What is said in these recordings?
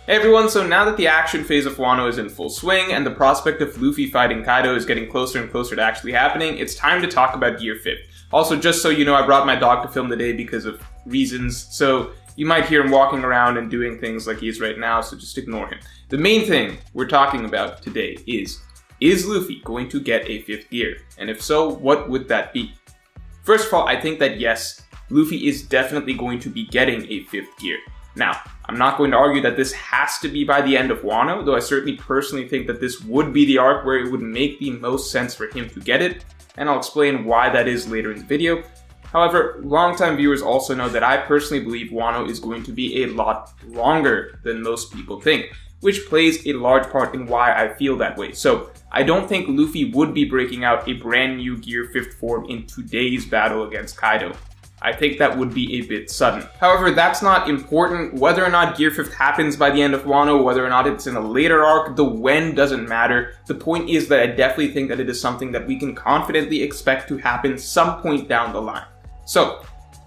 Hey everyone, so now that the action phase of Wano is in full swing and the prospect of Luffy fighting Kaido is getting closer and closer to actually happening, it's time to talk about Gear 5. Also, just so you know, I brought my dog to film today because of reasons, so you might hear him walking around and doing things like he is right now, so just ignore him. The main thing we're talking about today is Luffy going to get a 5th gear? And if so, what would that be? First of all, I think that yes, Luffy is definitely going to be getting a 5th gear. Now, I'm not going to argue that this has to be by the end of Wano, though I certainly personally think that this would be the arc where it would make the most sense for him to get it, and I'll explain why that is later in the video. However, longtime viewers also know that I personally believe Wano is going to be a lot longer than most people think, which plays a large part in why I feel that way. So, I don't think Luffy would be breaking out a brand new Gear 5th form in today's battle against Kaido. I think that would be a bit sudden. However, that's not important. Whether or not Gear 5th happens by the end of Wano, whether or not it's in a later arc, the when doesn't matter. The point is that I definitely think that it is something that we can confidently expect to happen some point down the line. So,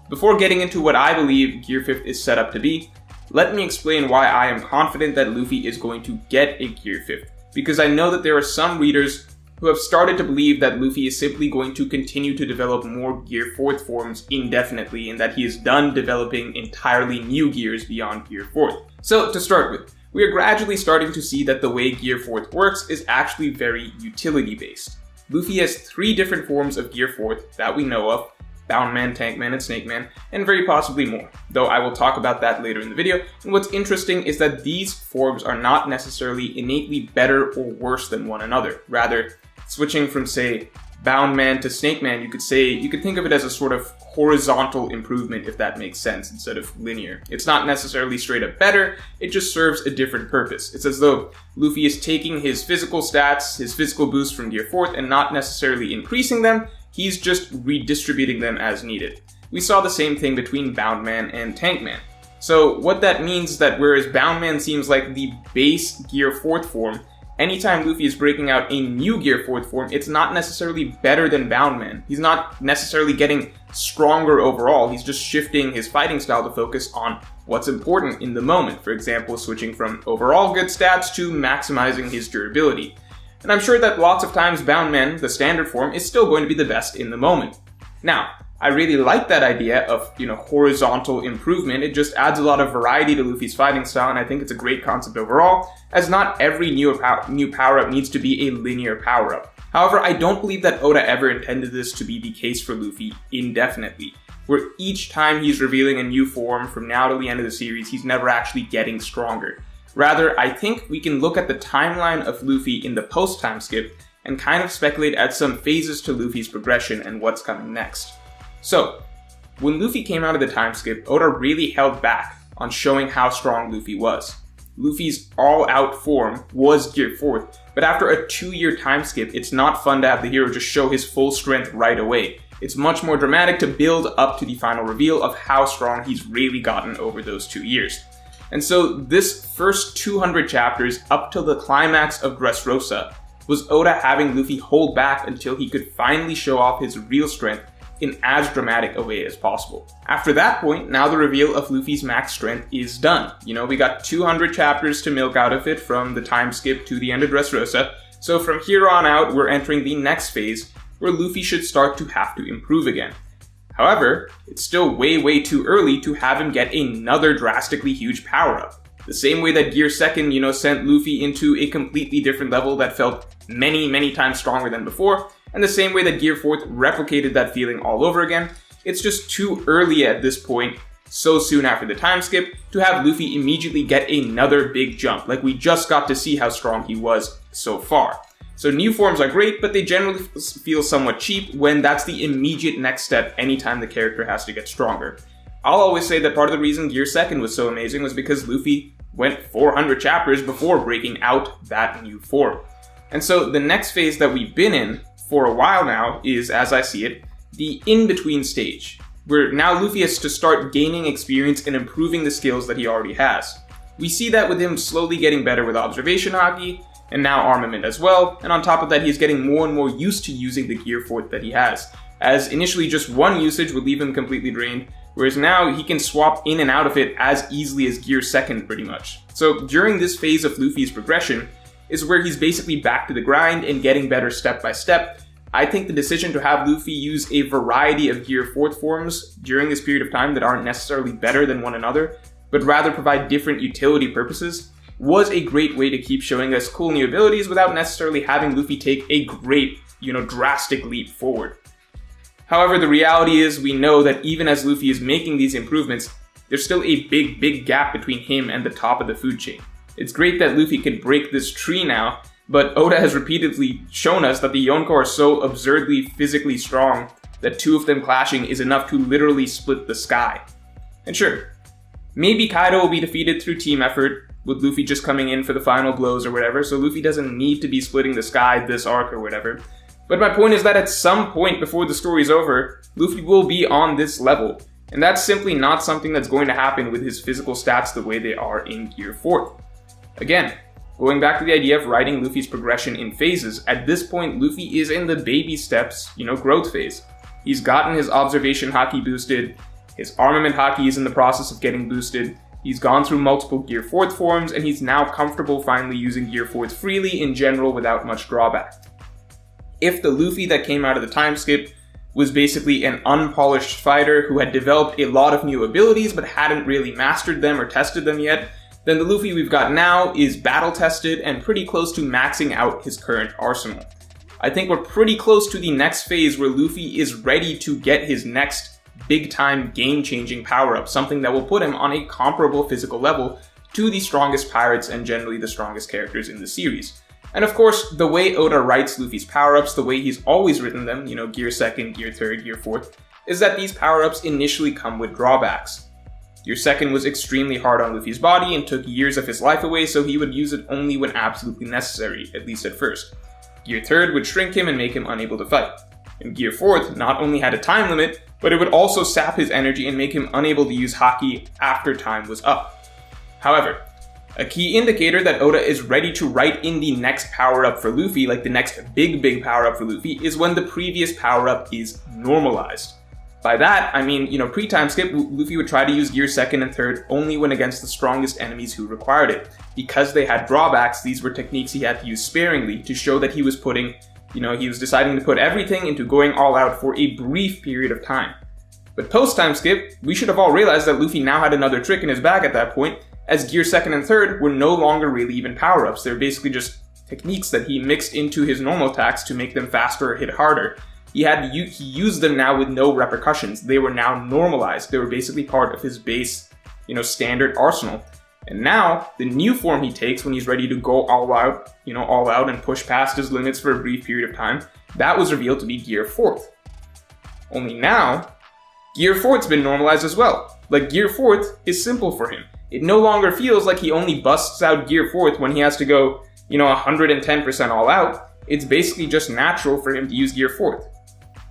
before getting into what I believe Gear 5th is set up to be, let me explain why I am confident that Luffy is going to get a Gear 5th. Because I know that there are some readers who have started to believe that Luffy is simply going to continue to develop more Gear 4th forms indefinitely, and that he is done developing entirely new gears beyond Gear 4th. So, to start with, we are gradually starting to see that the way Gear 4th works is actually very utility-based. Luffy has 3 different forms of Gear 4th that we know of: Bound Man, Tank Man, and Snake Man, and very possibly more, though I will talk about that later in the video. And what's interesting is that these forms are not necessarily innately better or worse than one another. Rather, switching from, say, Bound Man to Snake Man, you could think of it as a sort of horizontal improvement, if that makes sense, instead of linear. It's not necessarily straight up better, it just serves a different purpose. It's as though Luffy is taking his physical stats, his physical boost from Gear 4th, and not necessarily increasing them, he's just redistributing them as needed. We saw the same thing between Bound Man and Tank Man. So what that means is that whereas Bound Man seems like the base Gear 4th form, anytime Luffy is breaking out a new Gear 4th form, it's not necessarily better than Bound Man. He's not necessarily getting stronger overall, he's just shifting his fighting style to focus on what's important in the moment. For example, switching from overall good stats to maximizing his durability. And I'm sure that lots of times Bound Man, the standard form, is still going to be the best in the moment. Now, I really like that idea of, horizontal improvement. It just adds a lot of variety to Luffy's fighting style, and I think it's a great concept overall, as not every new power-up needs to be a linear power-up. However, I don't believe that Oda ever intended this to be the case for Luffy indefinitely, where each time he's revealing a new form from now to the end of the series, he's never actually getting stronger. Rather, I think we can look at the timeline of Luffy in the post-time skip and kind of speculate at some phases to Luffy's progression and what's coming next. So, when Luffy came out of the time skip, Oda really held back on showing how strong Luffy was. Luffy's all-out form was Gear 4th, but after a 2-year time skip, it's not fun to have the hero just show his full strength right away. It's much more dramatic to build up to the final reveal of how strong he's really gotten over those 2 years. And so this first 200 chapters up till the climax of Dressrosa was Oda having Luffy hold back until he could finally show off his real strength in as dramatic a way as possible. After that point, now the reveal of Luffy's max strength is done. We got 200 chapters to milk out of it from the time skip to the end of Dressrosa, so from here on out we're entering the next phase where Luffy should start to have to improve again. However, it's still way too early to have him get another drastically huge power-up. The same way that Gear 2nd, sent Luffy into a completely different level that felt many times stronger than before, and the same way that Gear 4th replicated that feeling all over again, it's just too early at this point, so soon after the time skip, to have Luffy immediately get another big jump, like we just got to see how strong he was so far. So new forms are great, but they generally feel somewhat cheap when that's the immediate next step anytime the character has to get stronger. I'll always say that part of the reason Gear 2nd was so amazing was because Luffy went 400 chapters before breaking out that new form. And so the next phase that we've been in for a while now is, as I see it, the in-between stage, where now Luffy has to start gaining experience and improving the skills that he already has. We see that with him slowly getting better with observation haki, and now armament as well, and on top of that he's getting more and more used to using the Gear 4th that he has, as initially just one usage would leave him completely drained, whereas now he can swap in and out of it as easily as Gear 2nd pretty much. So during this phase of Luffy's progression is where he's basically back to the grind and getting better step by step. I think the decision to have Luffy use a variety of Gear 4th forms during this period of time that aren't necessarily better than one another, but rather provide different utility purposes, was a great way to keep showing us cool new abilities without necessarily having Luffy take a great, drastic leap forward. However, the reality is we know that even as Luffy is making these improvements, there's still a big gap between him and the top of the food chain. It's great that Luffy can break this tree now, but Oda has repeatedly shown us that the Yonko are so absurdly physically strong that two of them clashing is enough to literally split the sky. And sure, maybe Kaido will be defeated through team effort, with Luffy just coming in for the final blows or whatever, so Luffy doesn't need to be splitting the sky this arc or whatever. But my point is that at some point before the story's over, Luffy will be on this level, and that's simply not something that's going to happen with his physical stats the way they are in Gear 4th. Again, going back to the idea of writing Luffy's progression in phases, at this point Luffy is in the baby steps, growth phase. He's gotten his observation haki boosted, his armament haki is in the process of getting boosted, he's gone through multiple Gear 4th forms, and he's now comfortable finally using Gear 4th freely in general without much drawback. If the Luffy that came out of the time skip was basically an unpolished fighter who had developed a lot of new abilities but hadn't really mastered them or tested them yet, then the Luffy we've got now is battle tested and pretty close to maxing out his current arsenal. I think we're pretty close to the next phase where Luffy is ready to get his next big-time game-changing power-up, something that will put him on a comparable physical level to the strongest pirates and generally the strongest characters in the series. And of course, the way Oda writes Luffy's power-ups, the way he's always written them, Gear 2nd, Gear 3rd, Gear 4th, is that these power-ups initially come with drawbacks. Gear 2nd was extremely hard on Luffy's body and took years of his life away, so he would use it only when absolutely necessary, at least at first. Gear 3rd would shrink him and make him unable to fight. And Gear 4th not only had a time limit, but it would also sap his energy and make him unable to use haki after time was up. However, a key indicator that Oda is ready to write in the next power-up for Luffy, like the next big power-up for Luffy, is when the previous power-up is normalized. By that, I mean, pre-time skip, Luffy would try to use Gear 2nd and 3rd only when against the strongest enemies who required it. Because they had drawbacks, these were techniques he had to use sparingly to show that he was putting, he was deciding to put everything into going all out for a brief period of time. But post-time skip, we should have all realized that Luffy now had another trick in his bag at that point, as Gear 2nd and 3rd were no longer really even power-ups. They're basically just techniques that he mixed into his normal attacks to make them faster or hit harder. He used them now with no repercussions. They were now normalized. They were basically part of his base, standard arsenal. And now, the new form he takes when he's ready to go all out and push past his limits for a brief period of time, that was revealed to be Gear 4th. Only now, Gear 4th's been normalized as well. Like, Gear 4th is simple for him. It no longer feels like he only busts out Gear 4th when he has to go, 110% all out. It's basically just natural for him to use Gear 4th.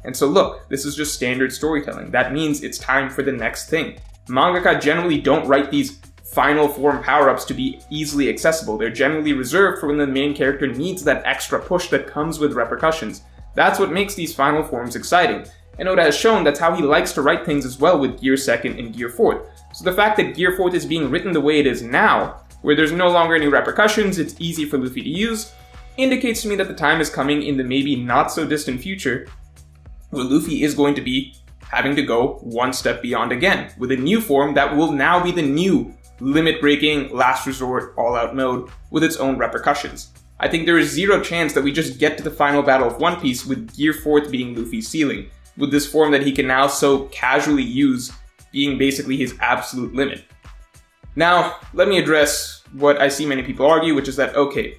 And so look, this is just standard storytelling. That means it's time for the next thing. Mangaka generally don't write these final form power-ups to be easily accessible. They're generally reserved for when the main character needs that extra push that comes with repercussions. That's what makes these final forms exciting. And Oda has shown that's how he likes to write things as well with Gear 2nd and Gear 4th. So the fact that Gear 4th is being written the way it is now, where there's no longer any repercussions, it's easy for Luffy to use, indicates to me that the time is coming in the maybe not so distant future where Luffy is going to be having to go one step beyond again, with a new form that will now be the new limit-breaking, last resort, all-out mode with its own repercussions. I think there is zero chance that we just get to the final battle of One Piece with Gear 4th being Luffy's ceiling, with this form that he can now so casually use being basically his absolute limit. Now, let me address what I see many people argue, which is that, okay,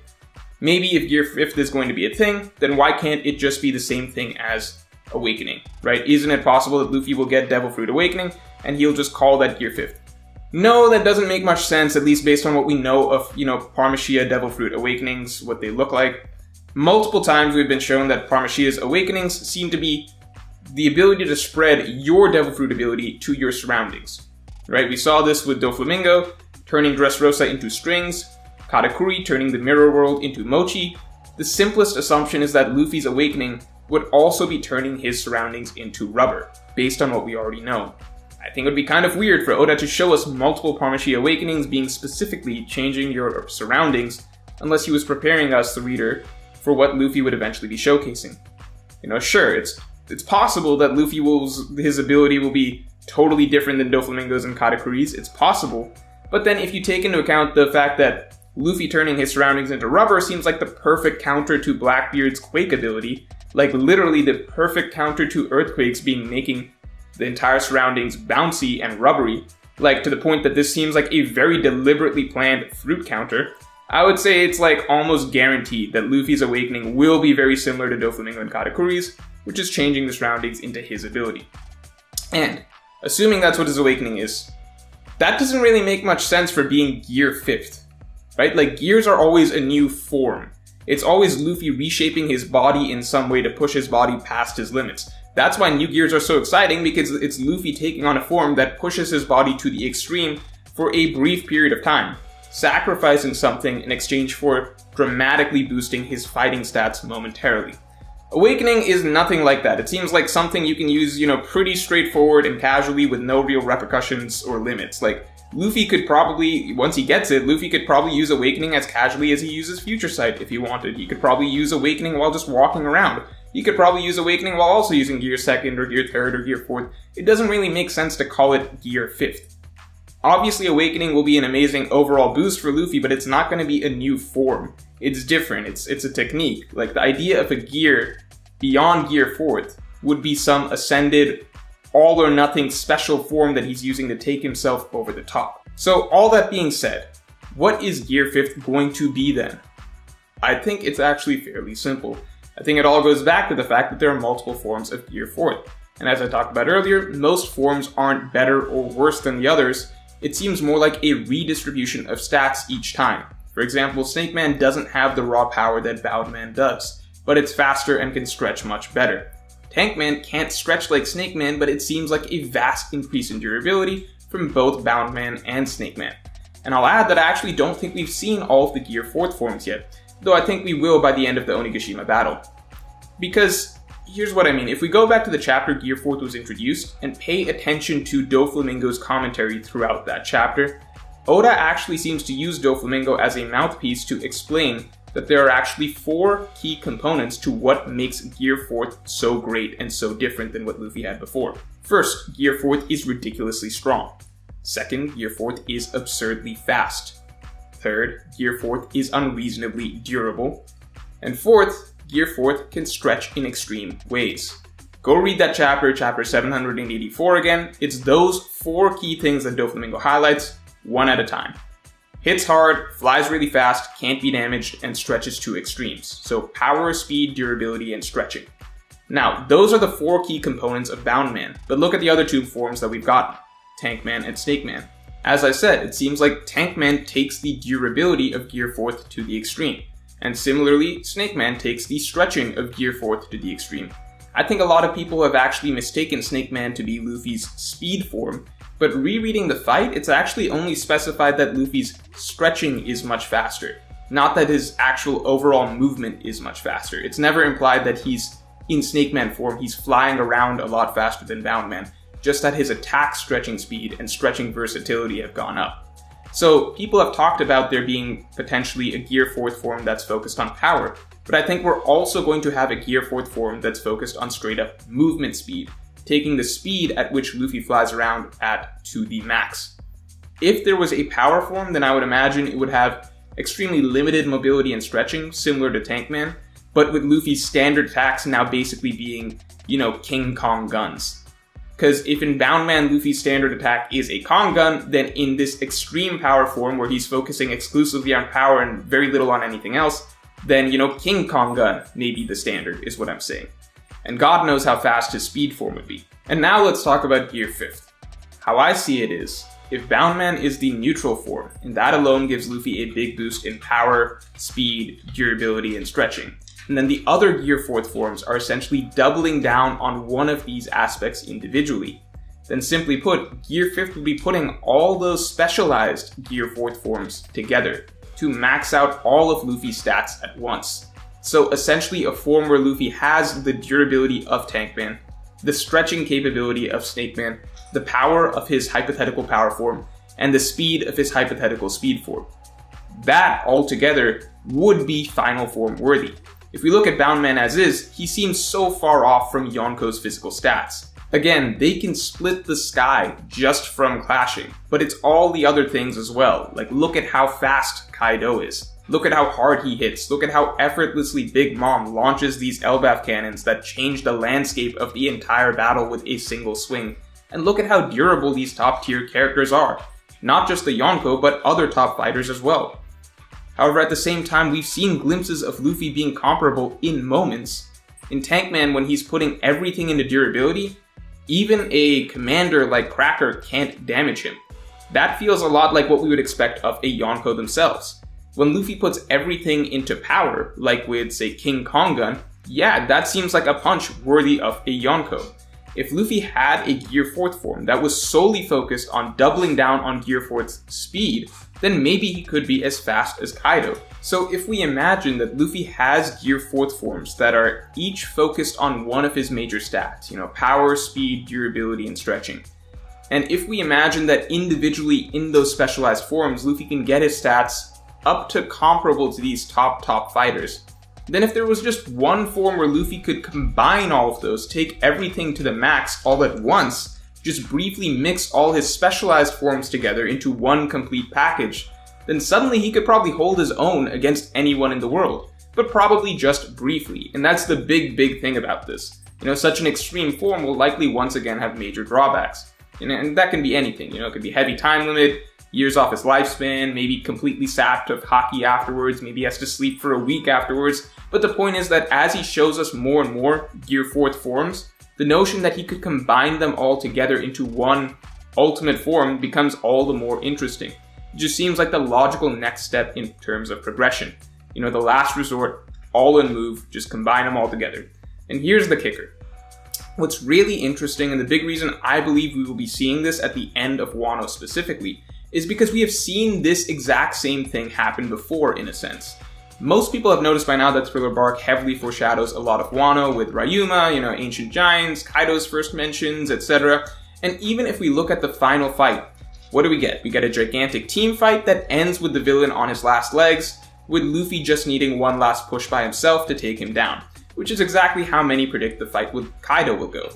maybe if Gear 5th is going to be a thing, then why can't it just be the same thing as Awakening, right? Isn't it possible that Luffy will get Devil Fruit Awakening and he'll just call that Gear 5th? No, that doesn't make much sense, at least based on what we know of, Parmashia Devil Fruit Awakenings, what they look like. Multiple times we've been shown that Parmashia's Awakenings seem to be the ability to spread your Devil Fruit ability to your surroundings, right? We saw this with Doflamingo, turning Dressrosa into strings, Katakuri turning the Mirror World into Mochi. The simplest assumption is that Luffy's Awakening would also be turning his surroundings into rubber, based on what we already know. I think it would be kind of weird for Oda to show us multiple Paramachi awakenings being specifically changing your surroundings unless he was preparing us, the reader, for what Luffy would eventually be showcasing. Sure, it's possible that his ability will be totally different than Doflamingo's and Katakuri's, it's possible, but then if you take into account the fact that Luffy turning his surroundings into rubber seems like the perfect counter to Blackbeard's Quake ability, like literally the perfect counter to Earthquake's making the entire surroundings bouncy and rubbery, like to the point that this seems like a very deliberately planned fruit counter. I would say it's like almost guaranteed that Luffy's awakening will be very similar to Doflamingo and Katakuri's, which is changing the surroundings into his ability. And, assuming that's what his awakening is, that doesn't really make much sense for being Gear 5th, right? Like, gears are always a new form. It's always Luffy reshaping his body in some way to push his body past his limits. That's why new gears are so exciting, because it's Luffy taking on a form that pushes his body to the extreme for a brief period of time, sacrificing something in exchange for dramatically boosting his fighting stats momentarily. Awakening is nothing like that. It seems like something you can use, pretty straightforward and casually with no real repercussions or limits. Like, Luffy could probably, once he gets it, Luffy could probably use Awakening as casually as he uses Future Sight if he wanted. He could probably use Awakening while just walking around. He could probably use Awakening while also using Gear 2nd or Gear 3rd or Gear 4th. It doesn't really make sense to call it Gear 5th. Obviously, Awakening will be an amazing overall boost for Luffy, but it's not going to be a new form. It's different. It's a technique. Like, the idea of a gear beyond Gear 4th would be some ascended, all-or-nothing special form that he's using to take himself over the top. So, all that being said, what is Gear 5th going to be then? I think it's actually fairly simple. I think it all goes back to the fact that there are multiple forms of Gear 4th. And as I talked about earlier, most forms aren't better or worse than the others. It seems more like a redistribution of stats each time. For example, Snake Man doesn't have the raw power that Bound Man does, but it's faster and can stretch much better. Tank Man can't stretch like Snake Man, but it seems like a vast increase in durability from both Bound Man and Snake Man. And I'll add that I actually don't think we've seen all of the Gear 4th forms yet, though I think we will by the end of the Onigashima battle. Because, here's what I mean, if we go back to the chapter Gear 4th was introduced, and pay attention to Doflamingo's commentary throughout that chapter, Oda actually seems to use Doflamingo as a mouthpiece to explain that there are actually 4 key components to what makes Gear 4th so great and so different than what Luffy had before. First, Gear 4th is ridiculously strong. Second, Gear 4th is absurdly fast. Third, Gear 4th is unreasonably durable. And fourth, Gear 4th can stretch in extreme ways. Go read that chapter, chapter 784 again. It's those 4 key things that Doflamingo highlights, one at a time. Hits hard, flies really fast, can't be damaged, and stretches to extremes. So power, speed, durability, and stretching. Now, those are the 4 key components of Bound Man, but look at the other 2 forms that we've gotten, Tank Man and Snake Man. As I said, it seems like Tank Man takes the durability of Gear 4th to the extreme, and similarly, Snake Man takes the stretching of Gear 4th to the extreme. I think a lot of people have actually mistaken Snake Man to be Luffy's speed form, but rereading the fight, it's actually only specified that Luffy's stretching is much faster, not that his actual overall movement is much faster. It's never implied that he's in Snake Man form, he's flying around a lot faster than Bound Man, just that his attack stretching speed and stretching versatility have gone up. So people have talked about there being potentially a Gear 4th form that's focused on power, but I think we're also going to have a Gear 4th form that's focused on straight up movement speed, taking the speed at which Luffy flies around at to the max. If there was a power form, then I would imagine it would have extremely limited mobility and stretching, similar to Tank Man, but with Luffy's standard attacks now basically being, King Kong guns. Because if in Bound Man Luffy's standard attack is a Kong gun, then in this extreme power form where he's focusing exclusively on power and very little on anything else, then, King Kong gun may be the standard, is what I'm saying. And God knows how fast his speed form would be. And now let's talk about Gear 5th. How I see it is, if Bound Man is the neutral form, and that alone gives Luffy a big boost in power, speed, durability, and stretching, and then the other Gear 4th forms are essentially doubling down on one of these aspects individually, then simply put, Gear 5th would be putting all those specialized Gear 4th forms together to max out all of Luffy's stats at once. So essentially a form where Luffy has the durability of Tank Man, the stretching capability of Snake Man, the power of his hypothetical power form, and the speed of his hypothetical speed form. That altogether would be final form worthy. If we look at Boundman as is, he seems so far off from Yonko's physical stats. Again, they can split the sky just from clashing, but it's all the other things as well. Like, look at how fast Kaido is. Look at how hard he hits. Look at how effortlessly Big Mom launches these Elbaf cannons that change the landscape of the entire battle with a single swing. And look at how durable these top tier characters are. Not just the Yonko, but other top fighters as well. However, at the same time, we've seen glimpses of Luffy being comparable in moments. In Tankman, when he's putting everything into durability, even a commander like Cracker can't damage him. That feels a lot like what we would expect of a Yonko themselves. When Luffy puts everything into power, like with, say, King Kong Gun, yeah, that seems like a punch worthy of a Yonko. If Luffy had a Gear 4th form that was solely focused on doubling down on Gear 4th's speed, then maybe he could be as fast as Kaido. So if we imagine that Luffy has Gear 4th forms that are each focused on one of his major stats, power, speed, durability, and stretching. And if we imagine that individually in those specialized forms, Luffy can get his stats up to comparable to these top fighters, then if there was just one form where Luffy could combine all of those, take everything to the max all at once, just briefly mix all his specialized forms together into one complete package, then suddenly he could probably hold his own against anyone in the world, but probably just briefly, and that's the big thing about this. Such an extreme form will likely once again have major drawbacks, and that can be anything. It could be heavy time limit, years off his lifespan, maybe completely sapped of haki afterwards, maybe he has to sleep for a week afterwards, but the point is that as he shows us more and more Gear 4th forms, the notion that he could combine them all together into one ultimate form becomes all the more interesting. It just seems like the logical next step in terms of progression. The last resort, all-in move, just combine them all together. And here's the kicker. What's really interesting, and the big reason I believe we will be seeing this at the end of Wano specifically, is because we have seen this exact same thing happen before, in a sense. Most people have noticed by now that Thriller Bark heavily foreshadows a lot of Wano with Ryuma, Ancient Giants, Kaido's first mentions, etc. And even if we look at the final fight, what do we get? We get a gigantic team fight that ends with the villain on his last legs, with Luffy just needing one last push by himself to take him down, which is exactly how many predict the fight with Kaido will go.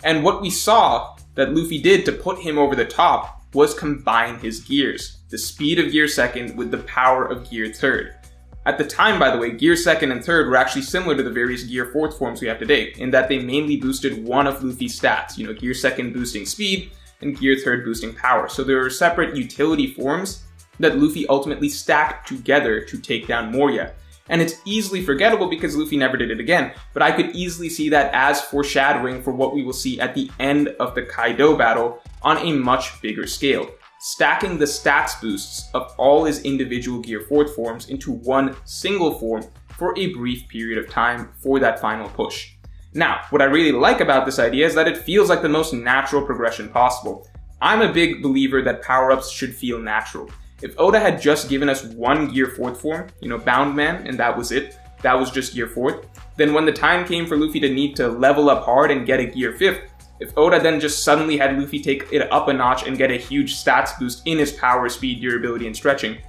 And what we saw that Luffy did to put him over the top was combine his gears, the speed of Gear 2nd with the power of Gear 3rd. At the time, by the way, Gear 2nd and 3rd were actually similar to the various Gear 4th forms we have today, in that they mainly boosted one of Luffy's stats, Gear 2nd boosting speed, and Gear 3rd boosting power. So there were separate utility forms that Luffy ultimately stacked together to take down Moria. And it's easily forgettable because Luffy never did it again, but I could easily see that as foreshadowing for what we will see at the end of the Kaido battle on a much bigger scale, stacking the stats boosts of all his individual Gear 4th forms into one single form for a brief period of time for that final push. Now, what I really like about this idea is that it feels like the most natural progression possible. I'm a big believer that power-ups should feel natural. If Oda had just given us one Gear 4th form, Boundman, and that was it, that was just Gear 4th, then when the time came for Luffy to need to level up hard and get a Gear 5th, if Oda then just suddenly had Luffy take it up a notch and get a huge stats boost in his power, speed, durability, and stretching,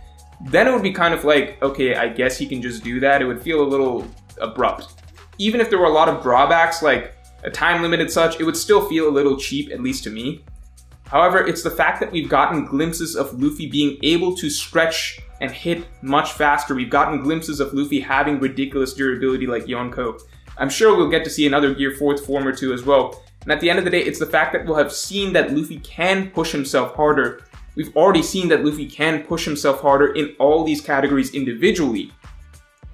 then it would be kind of like, okay, I guess he can just do that. It would feel a little abrupt. Even if there were a lot of drawbacks, like a time limit and such, it would still feel a little cheap, at least to me. However, it's the fact that we've gotten glimpses of Luffy being able to stretch and hit much faster. We've gotten glimpses of Luffy having ridiculous durability like Yonko. I'm sure we'll get to see another Gear 4th form or two as well. And at the end of the day, it's the fact that we'll have seen that Luffy can push himself harder. We've already seen that Luffy can push himself harder in all these categories individually.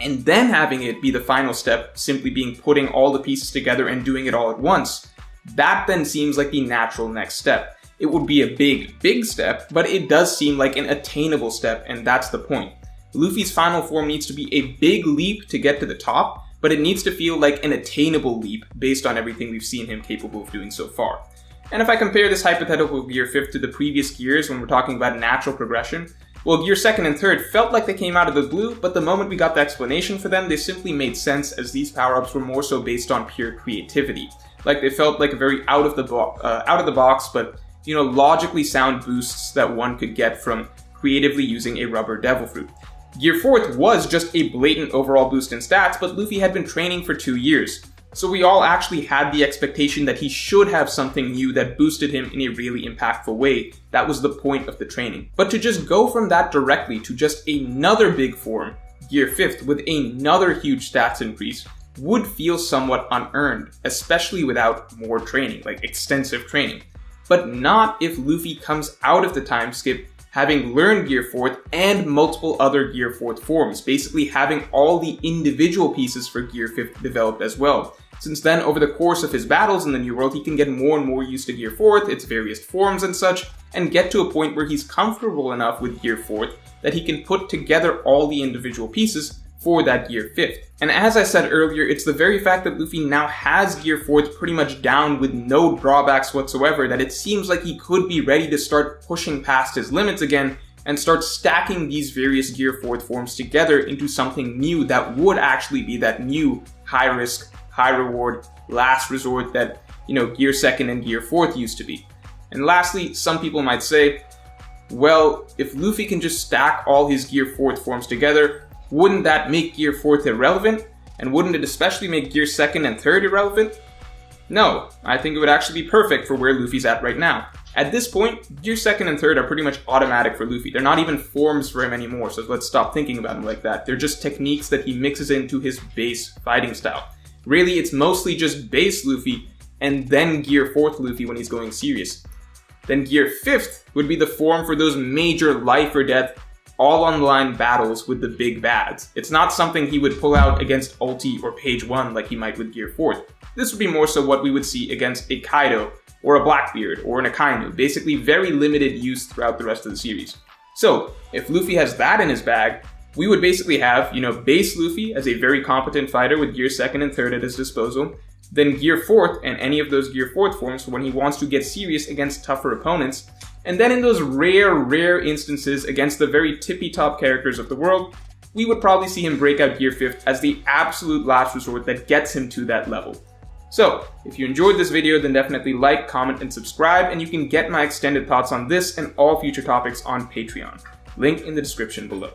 And then having it be the final step, simply being putting all the pieces together and doing it all at once, that then seems like the natural next step. It would be a big step, but it does seem like an attainable step, and that's the point. Luffy's final form needs to be a big leap to get to the top, but it needs to feel like an attainable leap based on everything we've seen him capable of doing so far. And if I compare this hypothetical Gear 5th to the previous gears when we're talking about natural progression, well, Gear 2nd and 3rd felt like they came out of the blue, but the moment we got the explanation for them, they simply made sense as these power-ups were more so based on pure creativity. Like they felt like a very out of the box, but logically sound boosts that one could get from creatively using a rubber devil fruit. Gear 4th was just a blatant overall boost in stats, but Luffy had been training for 2 years. So we all actually had the expectation that he should have something new that boosted him in a really impactful way. That was the point of the training. But to just go from that directly to just another big form, Gear 5th, with another huge stats increase, would feel somewhat unearned, especially without more training, like extensive training. But not if Luffy comes out of the time skip having learned Gear 4th and multiple other Gear 4th forms, basically having all the individual pieces for Gear 5th developed as well. Since then, over the course of his battles in the New World, he can get more and more used to Gear 4th, its various forms and such, and get to a point where he's comfortable enough with Gear 4th that he can put together all the individual pieces for that Gear 5th. And as I said earlier, it's the very fact that Luffy now has Gear 4th pretty much down with no drawbacks whatsoever that it seems like he could be ready to start pushing past his limits again and start stacking these various Gear 4th forms together into something new that would actually be that new high risk, high reward, last resort that, Gear 2nd and Gear 4th used to be. And lastly, some people might say, well, if Luffy can just stack all his Gear 4th forms together, wouldn't that make Gear 4th irrelevant? And wouldn't it especially make Gear 2nd and 3rd irrelevant? No, I think it would actually be perfect for where Luffy's at right now. At this point, Gear 2nd and 3rd are pretty much automatic for Luffy. They're not even forms for him anymore, so let's stop thinking about him like that. They're just techniques that he mixes into his base fighting style. Really, it's mostly just base Luffy, and then Gear 4th Luffy when he's going serious. Then Gear 5th would be the form for those major life or death, all-on-the-line battles with the big bads. It's not something he would pull out against Ulti or Page 1 like he might with Gear 4th. This would be more so what we would see against a Kaido, or a Blackbeard, or an Akainu, basically very limited use throughout the rest of the series. So, if Luffy has that in his bag, we would basically have, base Luffy as a very competent fighter with Gear 2nd and 3rd at his disposal, then Gear 4th and any of those Gear 4th forms for when he wants to get serious against tougher opponents, and then in those rare instances against the very tippy-top characters of the world, we would probably see him break out Gear 5th as the absolute last resort that gets him to that level. So, if you enjoyed this video, then definitely like, comment, and subscribe, and you can get my extended thoughts on this and all future topics on Patreon. Link in the description below.